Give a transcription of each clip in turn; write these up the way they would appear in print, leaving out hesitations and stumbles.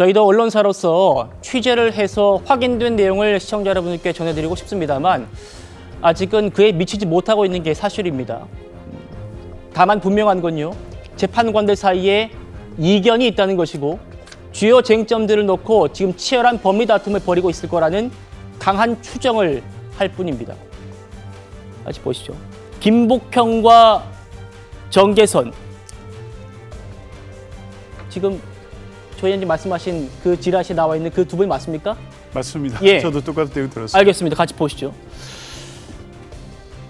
저희도 언론사로서 취재를 해서 확인된 내용을 시청자 여러분께 전해드리고 싶습니다만 아직은 그에 미치지 못하고 있는 게 사실입니다. 다만 분명한 건요. 재판관들 사이에 이견이 있다는 것이고 주요 쟁점들을 놓고 지금 치열한 법리 다툼을 벌이고 있을 거라는 강한 추정을 할 뿐입니다. 다시 보시죠. 김복형과 정계선. 지금 조의원님 말씀하신 그 지라시에 나와 있는 그 두 분이 맞습니까? 맞습니다. 예. 저도 똑같은 내용 들었습니다. 알겠습니다. 같이 보시죠.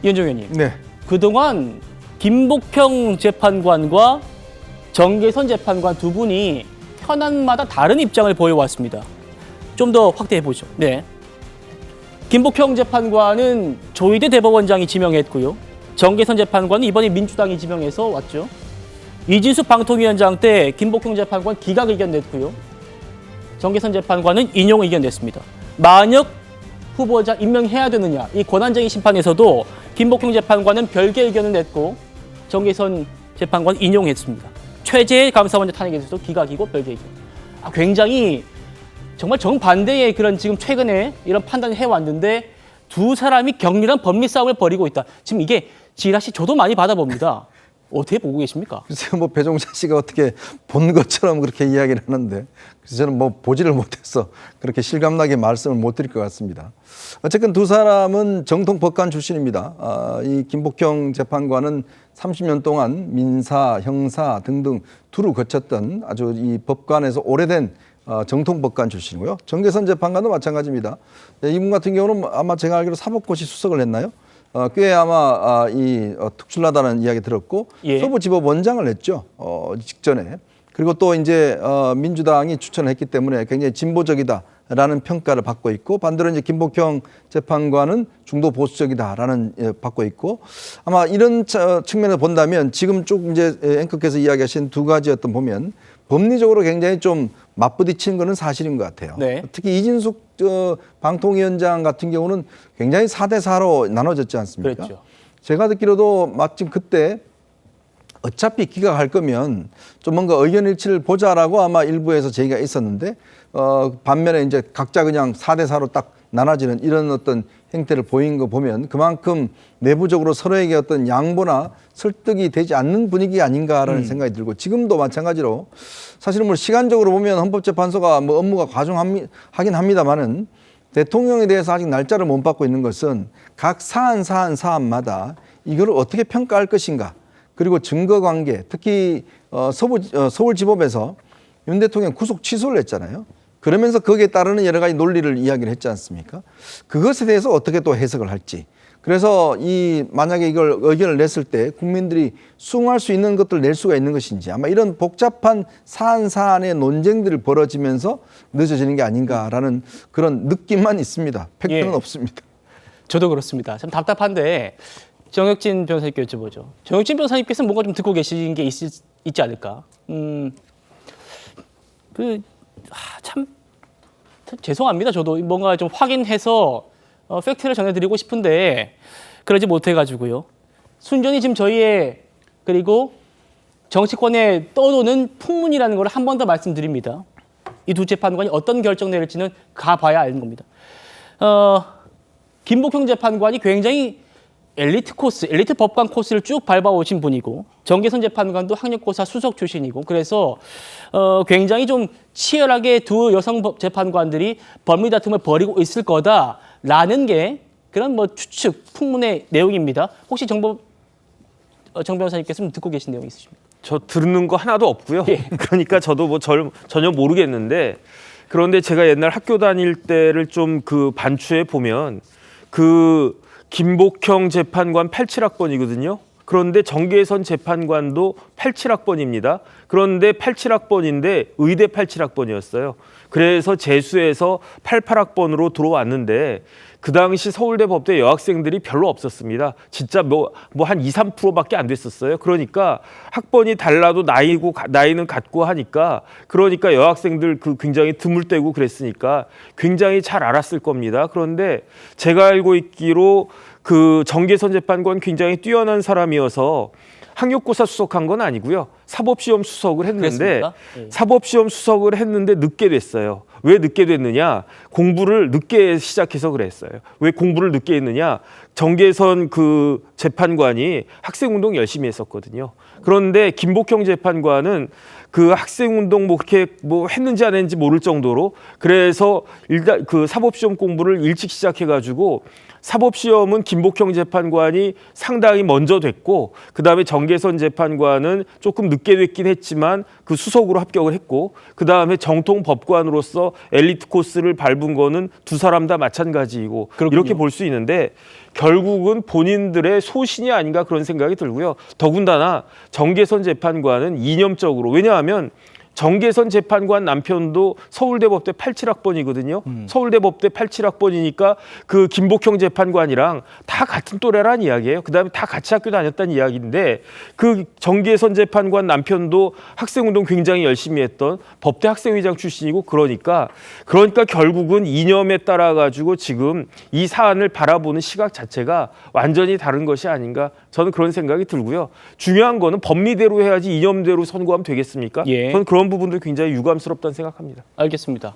이현정 의원님. 네. 그동안 김복형 재판관과 정계선 재판관 두 분이 현안마다 다른 입장을 보여왔습니다. 좀 더 확대해 보죠. 네. 김복형 재판관은 조희대 대법원장이 지명했고요. 정계선 재판관은 이번에 민주당이 지명해서 왔죠. 이진숙 방통위원장 때 김복형 재판관 기각 의견 냈고요. 정계선 재판관은 인용 의견 냈습니다. 만약 후보자 임명해야 되느냐 이 권한쟁의 심판에서도 김복형 재판관은 별개 의견을 냈고 정계선 재판관 인용했습니다. 최재해 감사원장 탄핵에 대해서도 기각이고 별개 의견. 굉장히 정말 정반대의 그런 지금 최근에 이런 판단을 해왔는데 두 사람이 격렬한 법리 싸움을 벌이고 있다. 지금 이게 지라시 저도 많이 받아봅니다. 어떻게 보고 계십니까? 글쎄요, 뭐 배종찬 씨가 어떻게 본 것처럼 그렇게 이야기를 하는데, 그래서 저는 뭐 보지를 못해서 그렇게 실감나게 말씀을 못 드릴 것 같습니다. 어쨌든 두 사람은 정통 법관 출신입니다. 이 김복형 재판관은 30년 동안 민사, 형사 등등 두루 거쳤던 아주 이 법관에서 오래된 정통 법관 출신이고요. 정계선 재판관도 마찬가지입니다. 이분 같은 경우는 아마 제가 알기로 사법고시 수석을 했나요? 꽤 아마 특출나다는 이야기 들었고 예. 서부지법 원장을 했죠. 직전에. 그리고 또 이제 민주당이 추천했기 때문에 굉장히 진보적이다라는 평가를 받고 있고 반대로 이제 김복형 재판관은 중도 보수적이다라는 받고 있고 아마 이런 측면을 본다면 지금 쭉 이제 앵커께서 이야기하신 두 가지 어떤 보면 법리적으로 굉장히 좀 맞부딪히는 것은 사실인 것 같아요. 네. 특히 이진숙 방통위원장 같은 경우는 굉장히 4대 4로 나눠졌지 않습니까? 그렇죠. 제가 듣기로도 마침 그때 어차피 기각할 거면 좀 뭔가 의견 일치를 보자라고 아마 일부에서 제기가 있었는데 반면에 이제 각자 그냥 4대 4로 딱 나눠지는 이런 어떤 행태를 보인 거 보면 그만큼 내부적으로 서로에게 어떤 양보나 설득이 되지 않는 분위기 아닌가라는 생각이 들고 지금도 마찬가지로 사실은 뭐 시간적으로 보면 헌법재판소가 뭐 업무가 과중하긴 합니다만은 대통령에 대해서 아직 날짜를 못 받고 있는 것은 각 사안마다 이거를 어떻게 평가할 것인가 그리고 증거관계 특히 서울지법에서 윤 대통령 구속 취소를 했잖아요. 그러면서 거기에 따르는 여러 가지 논리를 이야기를 했지 않습니까? 그것에 대해서 어떻게 또 해석을 할지. 그래서 만약에 이걸 의견을 냈을 때 국민들이 수긍할 수 있는 것들을 낼 수가 있는 것인지 아마 이런 복잡한 사안의 논쟁들이 벌어지면서 늦어지는 게 아닌가라는 그런 느낌만 있습니다. 팩트는 예. 없습니다. 저도 그렇습니다. 참 답답한데 정혁진 변호사님께 여쭤보죠. 정혁진 변호사님께서는 뭔가 좀 듣고 계신 게 있지 않을까? 참 죄송합니다. 저도 뭔가 좀 확인해서 팩트를 전해드리고 싶은데 그러지 못해가지고요. 순전히 지금 저희의 그리고 정치권에 떠도는 풍문이라는 걸 한 번 더 말씀드립니다. 이 두 재판관이 어떤 결정 내릴지는 가봐야 아는 겁니다. 김복형 재판관이 굉장히 엘리트 법관 코스를 쭉 밟아오신 분이고 정계선 재판관도 학력고사 수석 출신이고 그래서 굉장히 좀 치열하게 두 여성 재판관들이 법리 다툼을 벌이고 있을 거다라는 게 그런 뭐 추측, 풍문의 내용입니다. 혹시 정 변호사님께서는 듣고 계신 내용이 있으십니까? 저 들는 거 하나도 없고요. 예. 그러니까 저도 뭐 전혀 모르겠는데 그런데 제가 옛날 학교 다닐 때를 좀 그 반추해 보면 그 김복형 재판관 87학번이거든요. 그런데 정계선 재판관도 87학번입니다. 그런데 87학번인데 의대 87학번이었어요. 그래서 재수해서 88학번으로 들어왔는데 그 당시 서울대 법대 여학생들이 별로 없었습니다. 진짜 뭐 한 2, 3%밖에 안 됐었어요. 그러니까 학번이 달라도 나이는 같고 하니까 그러니까 여학생들 굉장히 드물대고 그랬으니까 굉장히 잘 알았을 겁니다. 그런데 제가 알고 있기로 그 정계선 재판관 굉장히 뛰어난 사람이어서 학력고사 수석한 건 아니고요. 사법시험 수석을 했는데 그랬습니까? 예. 사법시험 수석을 했는데 늦게 됐어요. 왜 늦게 됐느냐? 공부를 늦게 시작해서 그랬어요. 왜 공부를 늦게 했느냐? 정계선 그 재판관이 학생운동 열심히 했었거든요. 그런데 김복형 재판관은 그 학생운동 뭐 그렇게 뭐 했는지 안 했는지 모를 정도로 그래서 일단 그 사법시험 공부를 일찍 시작해가지고 사법시험은 김복형 재판관이 상당히 먼저 됐고 그다음에 정계선 재판관은 조금 늦게 됐긴 했지만 그 수석으로 합격을 했고 그다음에 정통 법관으로서 엘리트 코스를 밟은 거는 두 사람 다 마찬가지이고 그렇군요. 이렇게 볼 수 있는데 결국은 본인들의 소신이 아닌가 그런 생각이 들고요. 더군다나 정계선 재판관은 이념적으로 왜냐하면 정계선 재판관 남편도 서울대법대 87학번이거든요. 서울대법대 87학번이니까 그 김복형 재판관이랑 다 같은 또래란 이야기예요. 그다음에 다 같이 학교 다녔다는 이야기인데 그 정계선 재판관 남편도 학생운동 굉장히 열심히 했던 법대 학생회장 출신이고 그러니까 결국은 이념에 따라 가지고 지금 이 사안을 바라보는 시각 자체가 완전히 다른 것이 아닌가 저는 그런 생각이 들고요. 중요한 거는 법리대로 해야지 이념대로 선고하면 되겠습니까? 예. 저는 그런 부분들 굉장히 유감스럽다는 생각합니다. 알겠습니다.